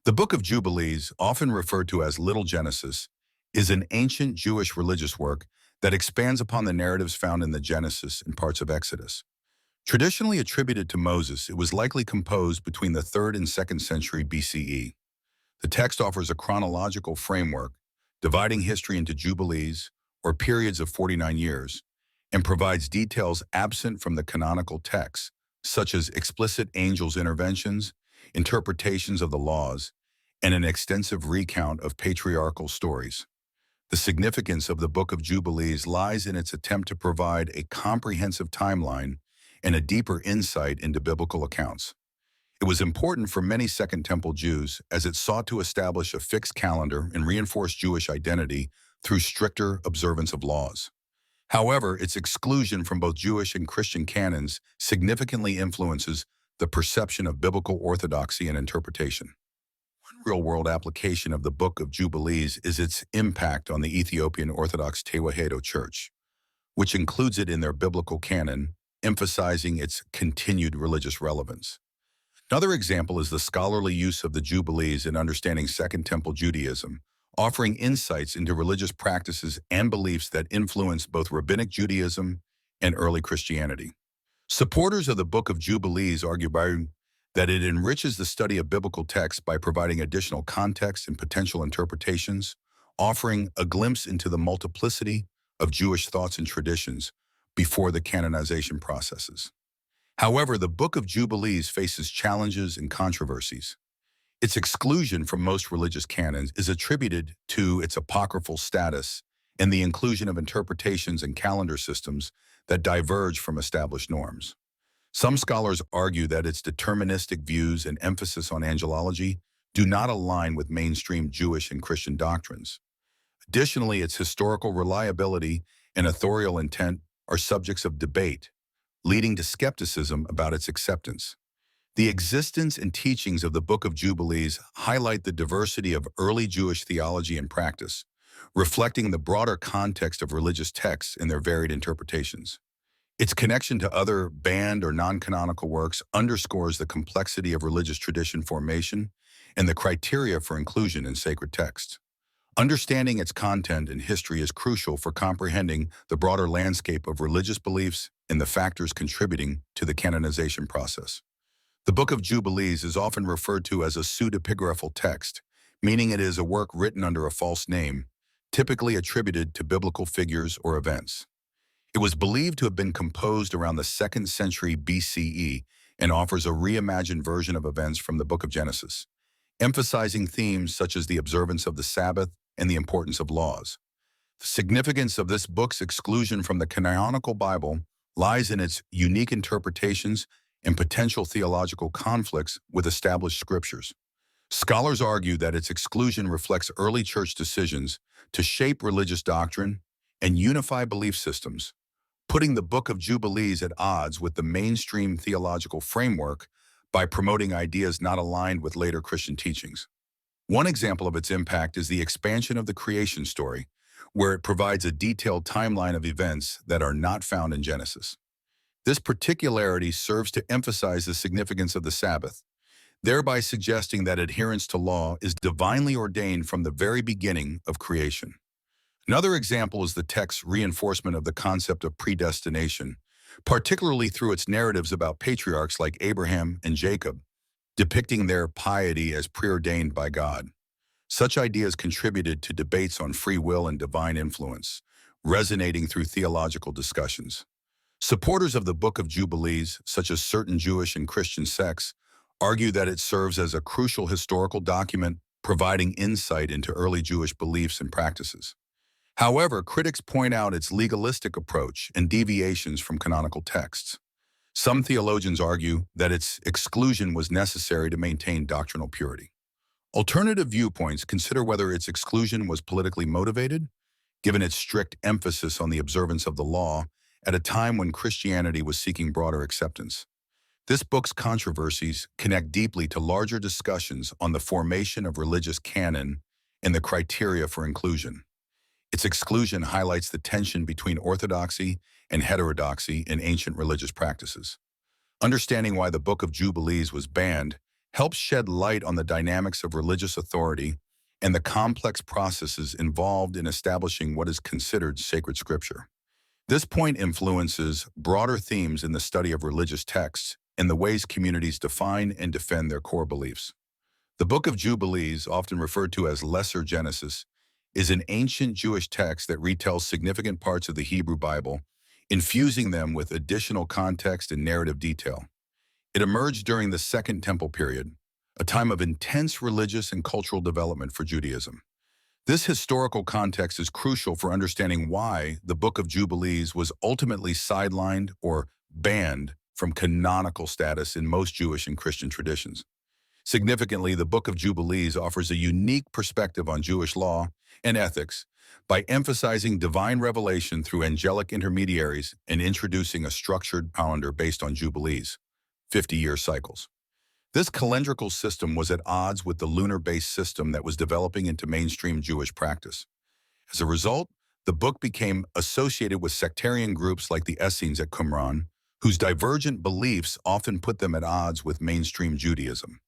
The Book of Jubilees, often referred to as Little Genesis, is an ancient Jewish religious work that expands upon the narratives found in the Genesis and parts of Exodus. Traditionally attributed to Moses, it was likely composed between the 3rd and 2nd century BCE. The text offers a chronological framework, dividing history into jubilees, or periods of 49 years, and provides details absent from the canonical texts, such as explicit angels' interventions, interpretations of the laws, and an extensive recount of patriarchal stories. The significance of the Book of Jubilees lies in its attempt to provide a comprehensive timeline and a deeper insight into biblical accounts. It was important for many Second Temple Jews as it sought to establish a fixed calendar and reinforce Jewish identity through stricter observance of laws. However, its exclusion from both Jewish and Christian canons significantly influences the perception of biblical orthodoxy and interpretation. One real-world application of the Book of Jubilees is its impact on the Ethiopian Orthodox Tewahedo Church, which includes it in their biblical canon, emphasizing its continued religious relevance. Another example is the scholarly use of the Jubilees in understanding Second Temple Judaism, offering insights into religious practices and beliefs that influence both Rabbinic Judaism and early Christianity. Supporters of the Book of Jubilees argue that it enriches the study of biblical texts by providing additional context and potential interpretations, offering a glimpse into the multiplicity of Jewish thoughts and traditions before the canonization processes. However, the Book of Jubilees faces challenges and controversies. Its exclusion from most religious canons is attributed to its apocryphal status and the inclusion of interpretations and calendar systems that diverge from established norms. Some scholars argue that its deterministic views and emphasis on angelology do not align with mainstream Jewish and Christian doctrines. Additionally, its historical reliability and authorial intent are subjects of debate, leading to skepticism about its acceptance. The existence and teachings of the Book of Jubilees highlight the diversity of early Jewish theology and practice, reflecting the broader context of religious texts and their varied interpretations. Its connection to other banned or non-canonical works underscores the complexity of religious tradition formation and the criteria for inclusion in sacred texts. Understanding its content and history is crucial for comprehending the broader landscape of religious beliefs and the factors contributing to the canonization process. The Book of Jubilees is often referred to as a pseudepigraphal text, meaning it is a work written under a false name, typically attributed to biblical figures or events. It was believed to have been composed around the 2nd century BCE and offers a reimagined version of events from the Book of Genesis, emphasizing themes such as the observance of the Sabbath and the importance of laws. The significance of this book's exclusion from the canonical Bible lies in its unique interpretations and potential theological conflicts with established scriptures. Scholars argue that its exclusion reflects early church decisions to shape religious doctrine and unify belief systems, putting the Book of Jubilees at odds with the mainstream theological framework by promoting ideas not aligned with later Christian teachings. One example of its impact is the expansion of the creation story, where it provides a detailed timeline of events that are not found in Genesis. This particularity serves to emphasize the significance of the Sabbath, thereby suggesting that adherence to law is divinely ordained from the very beginning of creation. Another example is the text's reinforcement of the concept of predestination, particularly through its narratives about patriarchs like Abraham and Jacob, depicting their piety as preordained by God. Such ideas contributed to debates on free will and divine influence, resonating through theological discussions. Supporters of the Book of Jubilees, such as certain Jewish and Christian sects, argue that it serves as a crucial historical document providing insight into early Jewish beliefs and practices. However, critics point out its legalistic approach and deviations from canonical texts. Some theologians argue that its exclusion was necessary to maintain doctrinal purity. Alternative viewpoints consider whether its exclusion was politically motivated, given its strict emphasis on the observance of the law at a time when Christianity was seeking broader acceptance. This book's controversies connect deeply to larger discussions on the formation of religious canon and the criteria for inclusion. Its exclusion highlights the tension between orthodoxy and heterodoxy in ancient religious practices. Understanding why the Book of Jubilees was banned helps shed light on the dynamics of religious authority and the complex processes involved in establishing what is considered sacred scripture. This point influences broader themes in the study of religious texts and the ways communities define and defend their core beliefs. The Book of Jubilees, often referred to as Lesser Genesis, is an ancient Jewish text that retells significant parts of the Hebrew Bible, infusing them with additional context and narrative detail. It emerged during the Second Temple period, a time of intense religious and cultural development for Judaism. This historical context is crucial for understanding why the Book of Jubilees was ultimately sidelined or banned from canonical status in most Jewish and Christian traditions. Significantly, the Book of Jubilees offers a unique perspective on Jewish law and ethics by emphasizing divine revelation through angelic intermediaries and introducing a structured calendar based on Jubilees, 50-year cycles. This calendrical system was at odds with the lunar-based system that was developing into mainstream Jewish practice. As a result, the book became associated with sectarian groups like the Essenes at Qumran, whose divergent beliefs often put them at odds with mainstream Judaism.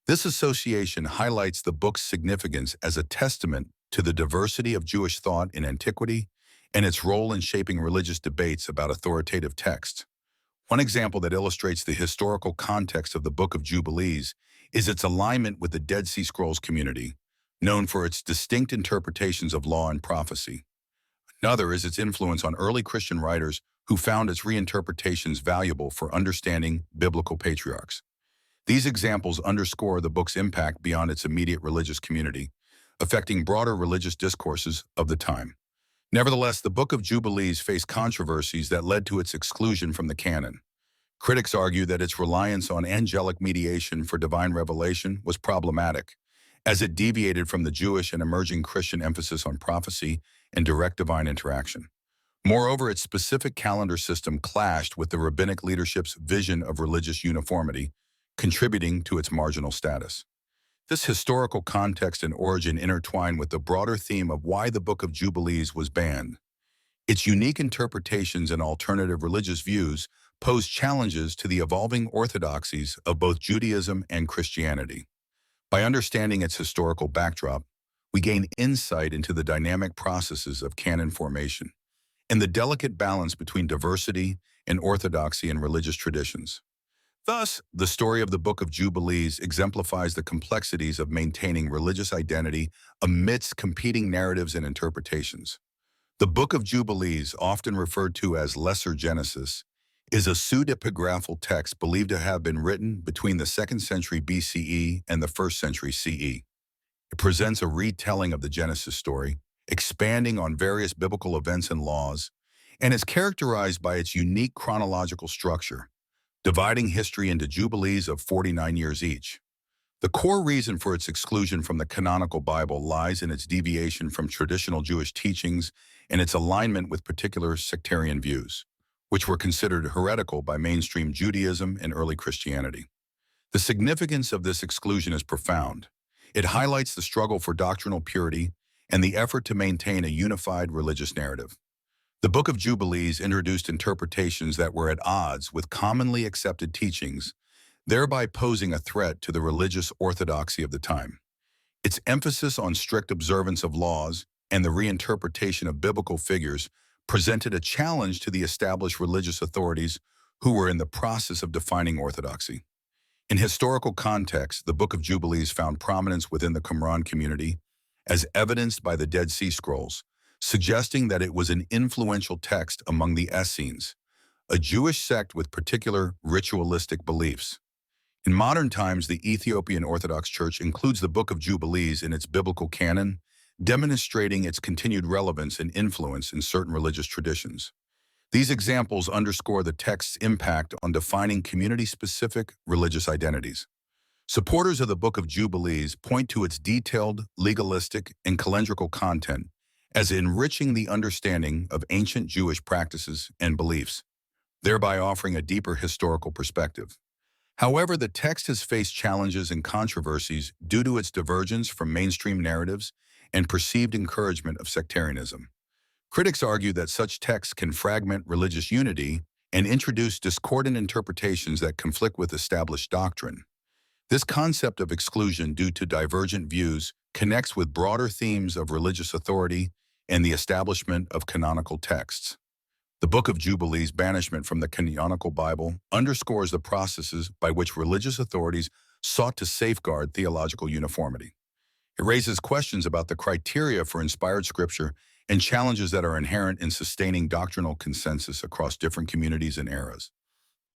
This association highlights the book's significance as a testament to the diversity of Jewish thought in antiquity and its role in shaping religious debates about authoritative texts. One example that illustrates the historical context of the Book of Jubilees is its alignment with the Dead Sea Scrolls community, known for its distinct interpretations of law and prophecy. Another is its influence on early Christian writers who found its reinterpretations valuable for understanding biblical patriarchs. These examples underscore the book's impact beyond its immediate religious community, affecting broader religious discourses of the time. Nevertheless, the Book of Jubilees faced controversies that led to its exclusion from the canon. Critics argue that its reliance on angelic mediation for divine revelation was problematic, as it deviated from the Jewish and emerging Christian emphasis on prophecy and direct divine interaction. Moreover, its specific calendar system clashed with the rabbinic leadership's vision of religious uniformity, contributing to its marginal status. This historical context and origin intertwine with the broader theme of why the Book of Jubilees was banned. Its unique interpretations and alternative religious views pose challenges to the evolving orthodoxies of both Judaism and Christianity. By understanding its historical backdrop, we gain insight into the dynamic processes of canon formation and the delicate balance between diversity and orthodoxy in religious traditions. Thus, the story of the Book of Jubilees exemplifies the complexities of maintaining religious identity amidst competing narratives and interpretations. The Book of Jubilees, often referred to as Lesser Genesis, is a pseudepigraphal text believed to have been written between the 2nd century BCE and the 1st century CE. It presents a retelling of the Genesis story, expanding on various biblical events and laws, and is characterized by its unique chronological structure, dividing history into jubilees of 49 years each. The core reason for its exclusion from the canonical Bible lies in its deviation from traditional Jewish teachings and its alignment with particular sectarian views, which were considered heretical by mainstream Judaism and early Christianity. The significance of this exclusion is profound. It highlights the struggle for doctrinal purity and the effort to maintain a unified religious narrative. The Book of Jubilees introduced interpretations that were at odds with commonly accepted teachings, thereby posing a threat to the religious orthodoxy of the time. Its emphasis on strict observance of laws and the reinterpretation of biblical figures presented a challenge to the established religious authorities who were in the process of defining orthodoxy. In historical context, the Book of Jubilees found prominence within the Qumran community, as evidenced by the Dead Sea Scrolls, suggesting that it was an influential text among the Essenes, a Jewish sect with particular ritualistic beliefs. In modern times, the Ethiopian Orthodox Church includes the Book of Jubilees in its biblical canon, demonstrating its continued relevance and influence in certain religious traditions. These examples underscore the text's impact on defining community-specific religious identities. Supporters of the Book of Jubilees point to its detailed, legalistic, and calendrical content as enriching the understanding of ancient Jewish practices and beliefs, thereby offering a deeper historical perspective. However, the text has faced challenges and controversies due to its divergence from mainstream narratives and perceived encouragement of sectarianism. Critics argue that such texts can fragment religious unity and introduce discordant interpretations that conflict with established doctrine. This concept of exclusion due to divergent views connects with broader themes of religious authority and the establishment of canonical texts. The Book of Jubilees' banishment from the canonical Bible underscores the processes by which religious authorities sought to safeguard theological uniformity. It raises questions about the criteria for inspired scripture and challenges that are inherent in sustaining doctrinal consensus across different communities and eras.